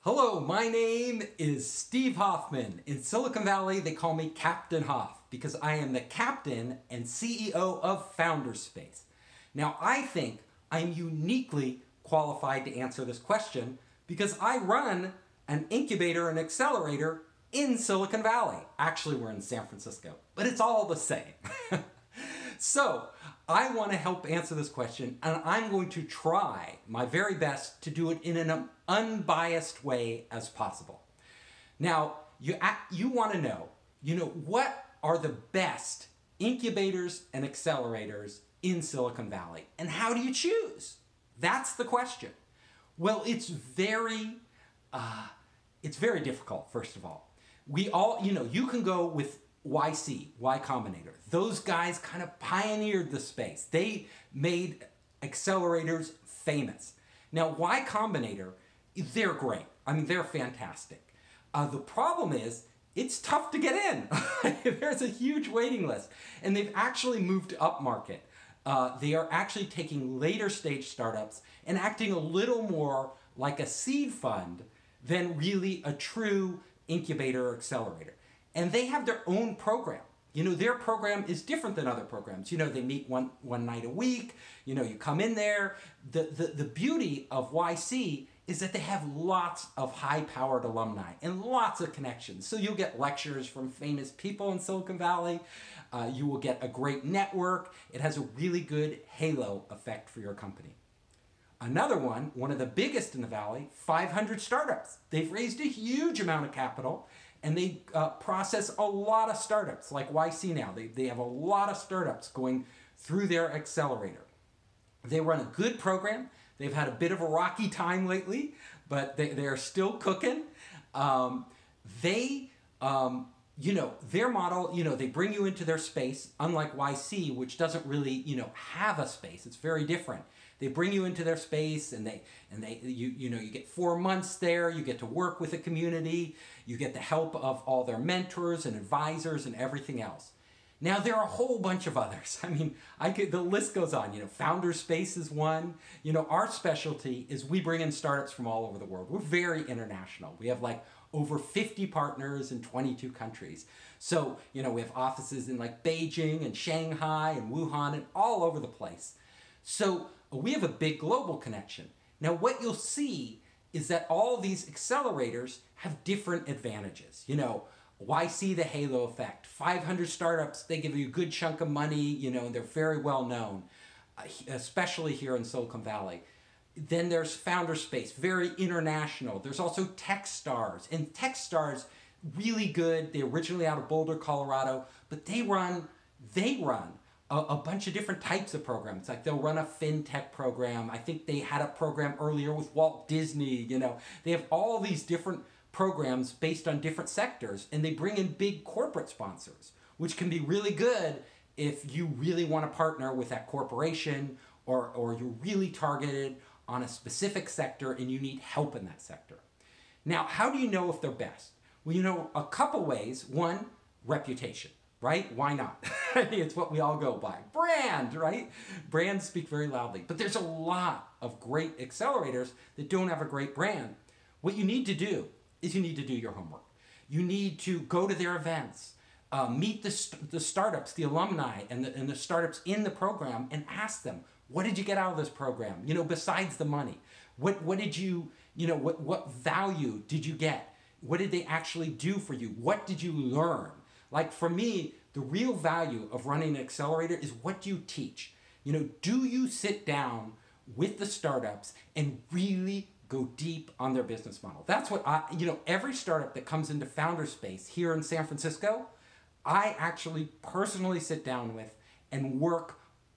Hello, my name is Steve Hoffman. In Silicon Valley, they call me Captain Hoff because I am the captain and CEO of FounderSpace. Now, I think I'm uniquely qualified to answer this question because I run an incubator and accelerator in Silicon Valley. Actually, we're in San Francisco, but it's all the same. So, I want to help answer this question, and I'm going to try my very best to do it in an unbiased way as possible. Now, you want to know, what are the best incubators and accelerators in Silicon Valley, and how do you choose? That's the question. Well, it's very difficult, first of all. We all, you can go with YC, Y Combinator. Those guys kind of pioneered the space. They made accelerators famous. Now, Y Combinator, they're great. I mean, they're fantastic. The problem is, it's tough to get in. There's a huge waiting list. And they've actually moved up market. They are actually taking later stage startups and acting a little more like a seed fund than really a true incubator or accelerator. And they have their own program. Their program is different than other programs. They meet one night a week. You come in there. The beauty of YC is that they have lots of high-powered alumni and lots of connections. So you'll get lectures from famous people in Silicon Valley. You will get a great network. It has a really good halo effect for your company. Another one of the biggest in the Valley, 500 startups. They've raised a huge amount of capital, and they process a lot of startups, like YC now. They have a lot of startups going through their accelerator. They run a good program. They've had a bit of a rocky time lately, but they're still cooking. Their model, they bring you into their space, unlike YC, which doesn't really, have a space. It's very different. They bring you into their space, and you get 4 months there. You get to work with the community. You get the help of all their mentors and advisors and everything else. Now, there are a whole bunch of others. I mean, the list goes on. FounderSpace is one. Our specialty is we bring in startups from all over the world. We're very international. We have over 50 partners in 22 countries. So, we have offices in Beijing and Shanghai and Wuhan and all over the place. So we have a big global connection. Now, what you'll see is that all these accelerators have different advantages. YC, the halo effect. 500 startups, they give you a good chunk of money, and they're very well known, especially here in Silicon Valley. Then there's FounderSpace, very international. There's also Techstars, and Techstars, really good. They're originally out of Boulder, Colorado, but they run a bunch of different types of programs. They'll run a fintech program. I think they had a program earlier with Walt Disney. They have all these different programs based on different sectors, and they bring in big corporate sponsors, which can be really good if you really want to partner with that corporation or you're really targeted on a specific sector and you need help in that sector. Now, how do you know if they're best? Well, a couple ways. One, reputation, right? Why not? It's what we all go by. Brand, right? Brands speak very loudly. But there's a lot of great accelerators that don't have a great brand. What you need to do is you need to do your homework. You need to go to their events, meet the startups, the alumni, and the startups in the program, and ask them, what did you get out of this program? Besides the money, what did you, what value did you get? What did they actually do for you? What did you learn? For me, the real value of running an accelerator is, what do you teach? Do you sit down with the startups and really go deep on their business model? That's what every startup that comes into FounderSpace here in San Francisco, I actually personally sit down with and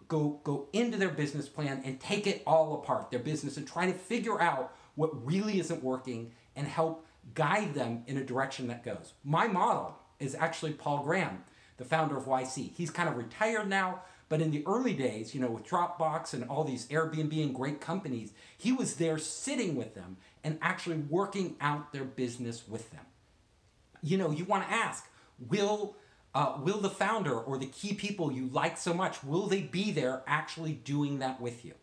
go into their business plan and take it all apart, their business, and try to figure out what really isn't working and help guide them in a direction that goes. My model is actually Paul Graham, the founder of YC. He's kind of retired now, but in the early days, with Dropbox and all these Airbnb and great companies, he was there sitting with them and actually working out their business with them. You want to ask, will the founder or the key people you like so much, will they be there actually doing that with you?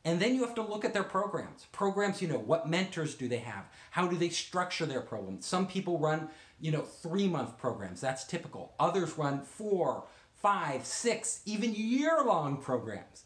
And then you have to look at their programs. Programs, what mentors do they have? How do they structure their programs? Some people run, 3-month programs. That's typical. Others run 4, 5, 6, even year-long programs.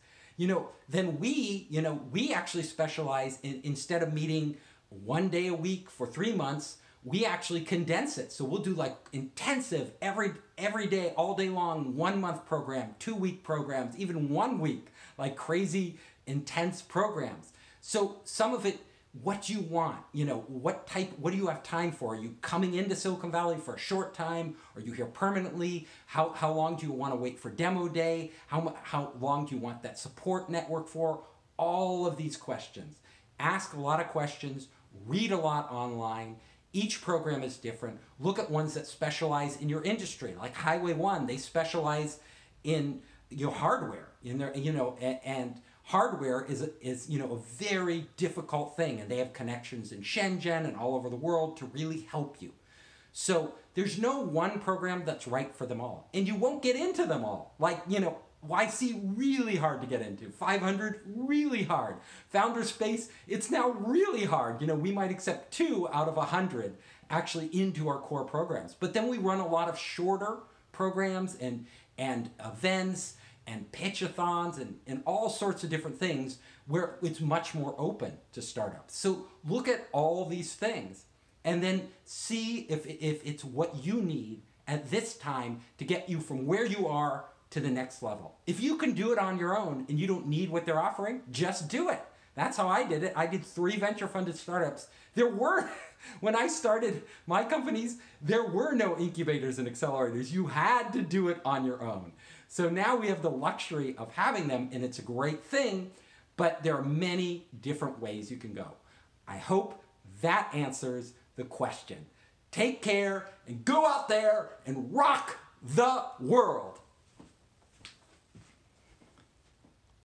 Then we actually specialize in, instead of meeting 1 day a week for 3 months, we actually condense it. So we'll do like intensive every day, all day long, 1 month program, 2-week programs, even 1 week, like crazy intense programs. So some of it, what do you want? What do you have time for? Are you coming into Silicon Valley for a short time? Are you here permanently? How long do you want to wait for demo day? How long do you want that support network for? All of these questions. Ask a lot of questions, read a lot online. Each program is different. Look at ones that specialize in your industry, like Highway 1. They specialize in hardware, and hardware is a very difficult thing, and they have connections in Shenzhen and all over the world to really help you. So there's no one program that's right for them all, and you won't get into them all. Like, YC, really hard to get into. 500, really hard. Founder Space, it's now really hard. We might accept 2 out of 100 actually into our core programs. But then we run a lot of shorter programs and events and pitchathons and all sorts of different things where it's much more open to startups. So look at all these things and then see if it's what you need at this time to get you from where you are to the next level. If you can do it on your own and you don't need what they're offering, just do it. That's how I did it. I did 3 venture-funded startups. When I started my companies, there were no incubators and accelerators. You had to do it on your own. So now we have the luxury of having them, and it's a great thing, but there are many different ways you can go. I hope that answers the question. Take care and go out there and rock the world.